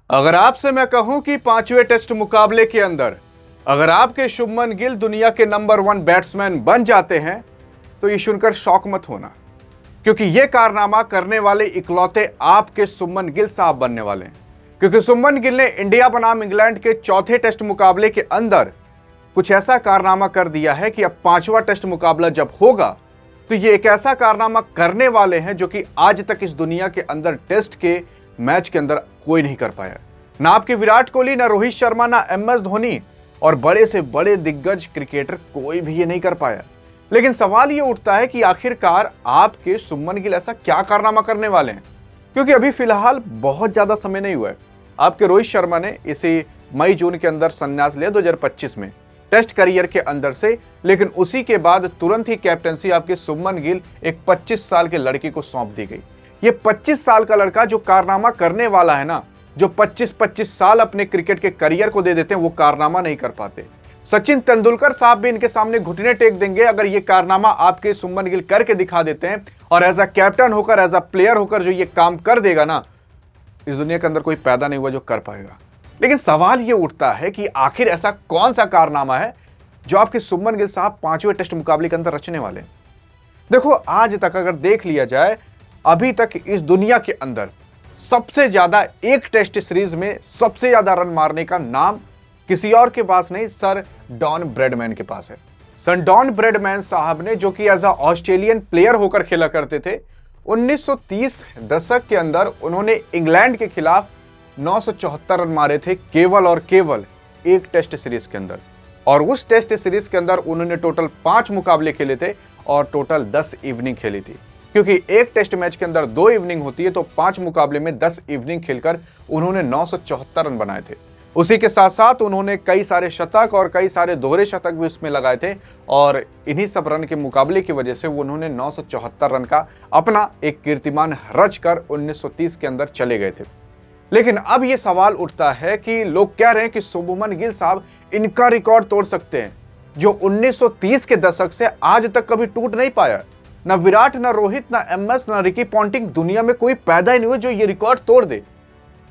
अगर आपसे मैं कहूं कि पांचवें टेस्ट मुकाबले के अंदर अगर आपके शुभमन गिल दुनिया के नंबर 1 बैट्समैन बन जाते हैं तो ये सुनकर शौक मत होना, क्योंकि ये कारनामा करने वाले इकलौते आपके शुभमन गिल साहब बनने वाले हैं। क्योंकि शुभमन गिल ने इंडिया बनाम इंग्लैंड के चौथे टेस्ट मुकाबले के अंदर कुछ ऐसा कारनामा कर दिया है कि अब पांचवा टेस्ट मुकाबला जब होगा तो ये एक ऐसा कारनामा करने वाले हैं जो कि आज तक इस दुनिया के अंदर टेस्ट के मैच के अंदर कोई नहीं कर पाया। ना आपके विराट कोहली, ना रोहित शर्मा, ना MS धोनी और बड़े से बड़े दिग्गज क्रिकेटर कोई भी ये नहीं कर पाया। लेकिन सवाल ये उठता है कि आखिरकार आपके शुभमन गिल ऐसा क्या कारनामा करने वाले हैं, क्योंकि अभी फिलहाल बहुत ज्यादा समय नहीं हुआ है। आपके रोहित शर्मा ने इसी मई जून के अंदर संन्यास लिया 2025 में टेस्ट करियर के अंदर से, लेकिन उसी के बाद तुरंत ही कैप्टनसी आपके शुभमन गिल एक 25 साल के लड़के को सौंप दी गई। ये 25 साल का लड़का जो कारनामा करने वाला है ना, जो 25-25 साल अपने क्रिकेट के करियर को दे देते हैं, वो कारनामा नहीं कर पाते। सचिन तेंदुलकर साहब भी इनके सामने घुटने टेक देंगे अगर ये कारनामा आपके शुभमन गिल करके दिखा देते हैं। और एज अ कैप्टन होकर, एज अ प्लेयर होकर जो ये काम कर देगा ना, इस दुनिया के अंदर कोई पैदा नहीं हुआ जो कर पाएगा। लेकिन सवाल ये उठता है कि आखिर ऐसा कौन सा कारनामा है जो आपके शुभमन गिल साहब पांचवें टेस्ट मुकाबले के अंदर रचने वाले हैं। देखो, आज तक अगर देख लिया जाए, अभी तक इस दुनिया के अंदर सबसे ज्यादा एक टेस्ट सीरीज में सबसे ज्यादा रन मारने का नाम किसी और के पास नहीं, सर डॉन ब्रैडमैन के पास है। सर डॉन ब्रैडमैन साहब ने, जो कि एज अ ऑस्ट्रेलियन प्लेयर होकर खेला करते थे, 1930 दशक के अंदर उन्होंने इंग्लैंड के खिलाफ 974 रन मारे थे, केवल और केवल एक टेस्ट सीरीज के अंदर। और उस टेस्ट सीरीज के अंदर उन्होंने टोटल 5 मुकाबले खेले थे और टोटल 10 इवनिंग खेली थी, क्योंकि एक टेस्ट मैच के अंदर 2 इवनिंग होती है, तो 5 मुकाबले में 10 इवनिंग खेलकर उन्होंने 974 रन बनाए थे। उसी के साथ साथ उन्होंने कई सारे शतक और कई सारे दोहरे शतक भी उसमें लगाए थे, और इन्हीं सब रन के मुकाबले की वजह से उन्होंने 974 रन का अपना एक कीर्तिमान रच कर 1930 के अंदर चले गए थे। लेकिन अब यह सवाल उठता है कि लोग कह रहे हैं कि शुभमन गिल साहब इनका रिकॉर्ड तोड़ सकते हैं, जो 1930 के दशक से आज तक कभी टूट नहीं पाया। ना विराट, ना रोहित, ना MS, ना रिकी पॉन्टिंग, दुनिया में कोई पैदा ही नहीं हुआ जो ये रिकॉर्ड तोड़ दे।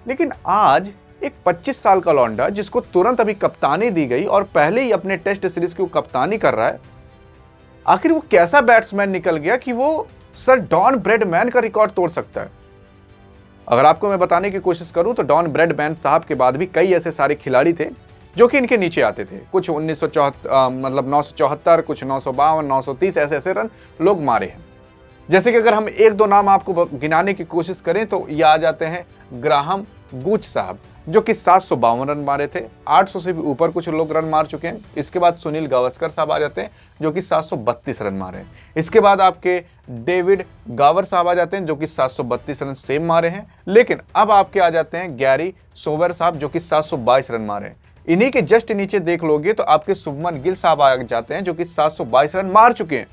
लेकिन आज एक 25 साल का लौंडा, जिसको तुरंत अभी कप्तानी दी गई और पहले ही अपने टेस्ट सीरीज की वो कप्तानी कर रहा है, आखिर वो कैसा बैट्समैन निकल गया कि वो सर डॉन ब्रैडमैन का रिकॉर्ड तोड़ सकता है। अगर आपको मैं बताने की कोशिश करूं तो डॉन ब्रैडमैन साहब के बाद भी कई ऐसे सारे खिलाड़ी थे जो कि इनके नीचे आते थे। कुछ 974, कुछ 952, 930 ऐसे ऐसे रन लोग मारे हैं। जैसे कि अगर हम एक दो नाम आपको गिनाने की कोशिश करें तो ये आ जाते हैं ग्राहम गुच साहब, जो कि 752 रन मारे थे। 800 से भी ऊपर कुछ लोग रन मार चुके हैं। इसके बाद सुनील गावस्कर साहब आ जाते हैं, जो कि 732 रन मारे हैं। इसके बाद आपके डेविड गावर साहब आ जाते हैं, जो कि 732 रन सेम मारे हैं। लेकिन अब आपके आ जाते हैं गैरी सोवर साहब, जो कि 722 रन मारे हैं। इन्हीं के जस्ट नीचे देख लोगे तो आपके शुभमन गिल साहब आ जाते हैं, जो कि 722 रन मार चुके हैं।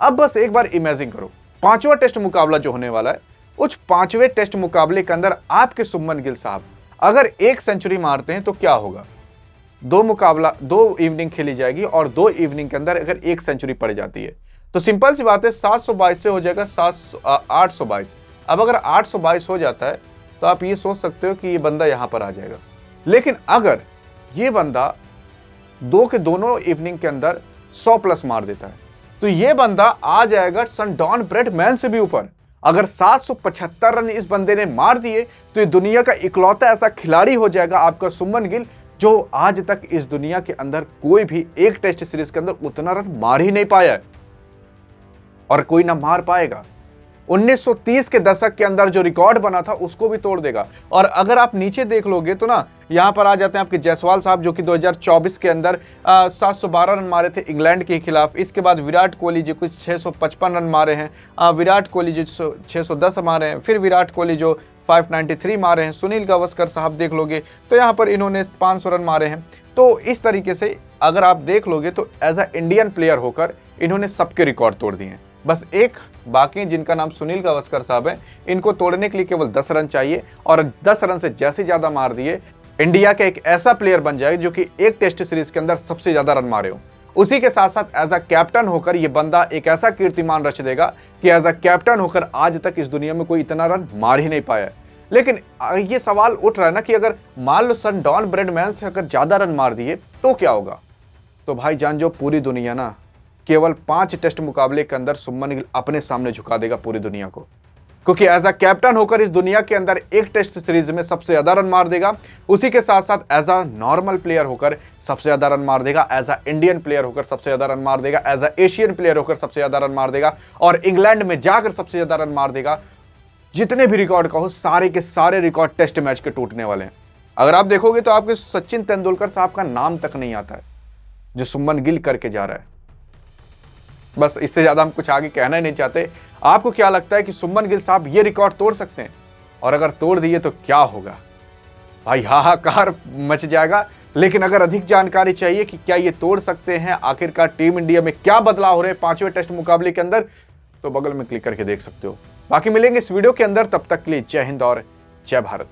अब बस एक बार इमेजिन करो, पांचवा टेस्ट मुकाबला जो होने वाला है, उस पांचवें टेस्ट मुकाबले के अंदर आपके शुभमन गिल साहब अगर एक सेंचुरी मारते हैं तो क्या होगा। 2 इवनिंग खेली जाएगी और 2 इवनिंग के अंदर अगर एक सेंचुरी पड़ जाती है तो सिंपल सी बात है, 722 से हो जाएगा 822। अब अगर 822 हो जाता है तो आप ये सोच सकते हो कि ये बंदा यहां पर आ जाएगा। लेकिन अगर ये बंदा 2 के दोनों इवनिंग के अंदर 100 प्लस मार देता है तो ये बंदा आ जाएगा सन डॉन ब्रैडमैन से भी ऊपर। अगर 775 रन इस बंदे ने मार दिए तो ये दुनिया का इकलौता ऐसा खिलाड़ी हो जाएगा आपका शुभमन गिल, जो आज तक इस दुनिया के अंदर कोई भी एक टेस्ट सीरीज के अंदर उतना रन मार ही नहीं पाया है और कोई ना मार पाएगा। 1930 के दशक के अंदर जो रिकॉर्ड बना था उसको भी तोड़ देगा। और अगर आप नीचे देख लोगे तो ना, यहां पर आ जाते हैं आपके जायसवाल साहब, जो कि 2024 के अंदर 712 रन मारे थे इंग्लैंड के खिलाफ। इसके बाद विराट कोहली जो कुछ 655 रन मारे हैं, विराट कोहली जो 610 मारे हैं, फिर विराट कोहली जो 593 मारे हैं। सुनील गावस्कर साहब देख लोगे तो यहाँ पर इन्होंने 500 रन मारे हैं। तो इस तरीके से अगर आप देख लोगे तो एज अ इंडियन प्लेयर होकर इन्होंने सबके रिकॉर्ड तोड़ दिए हैं। बस एक बाकी हैं जिनका नाम सुनील गावस्कर साहब है। इनको तोड़ने के लिए केवल 10 रन चाहिए और 10 रन से जैसे ज्यादा मार दिए, इंडिया का एक ऐसा प्लेयर बन जाए जो कि एक टेस्ट सीरीज के अंदर सबसे ज्यादा रन मारे हो। उसी के साथ साथ एज अ कैप्टन होकर ये बंदा एक ऐसा कीर्तिमान रच देगा कि एज अ कैप्टन होकर आज तक इस दुनिया में कोई इतना रन मार ही नहीं पाया है। लेकिन ये सवाल उठ रहा है ना कि अगर मान लो सन डॉन ब्रैडमैन से अगर ज्यादा रन मार दिए तो क्या होगा? तो भाई जान जो पूरी दुनिया ना केवल 5 टेस्ट मुकाबले के अंदर शुभमन गिल अपने सामने झुका देगा पूरी दुनिया को, क्योंकि एज अ कैप्टन होकर इस दुनिया के अंदर एक टेस्ट सीरीज में सबसे ज्यादा रन मार देगा, उसी के साथ साथ एज अ नॉर्मल प्लेयर होकर सबसे ज्यादा रन मार देगा, एज अ इंडियन प्लेयर होकर सबसे ज्यादा रन मार देगा, एज अ एशियन प्लेयर होकर सबसे ज्यादा रन मार देगा और इंग्लैंड में जाकर सबसे ज्यादा रन मार देगा। जितने भी रिकॉर्ड कहो सारे के सारे रिकॉर्ड टेस्ट मैच के टूटने वाले हैं। अगर आप देखोगे तो आपके सचिन तेंदुलकर साहब का नाम तक नहीं आता है जो शुभमन गिल करके जा रहा है। बस इससे ज्यादा हम कुछ आगे कहना ही नहीं चाहते। आपको क्या लगता है कि शुभमन गिल साहब ये रिकॉर्ड तोड़ सकते हैं? और अगर तोड़ दिए तो क्या होगा? भाई हाहाकार मच जाएगा। लेकिन अगर अधिक जानकारी चाहिए कि क्या ये तोड़ सकते हैं, आखिरकार टीम इंडिया में क्या बदलाव हो रहे हैं 5वें टेस्ट मुकाबले के अंदर, तो बगल में क्लिक करके देख सकते हो। बाकी मिलेंगे इस वीडियो के अंदर, तब तक के लिए जय हिंद और जय भारत।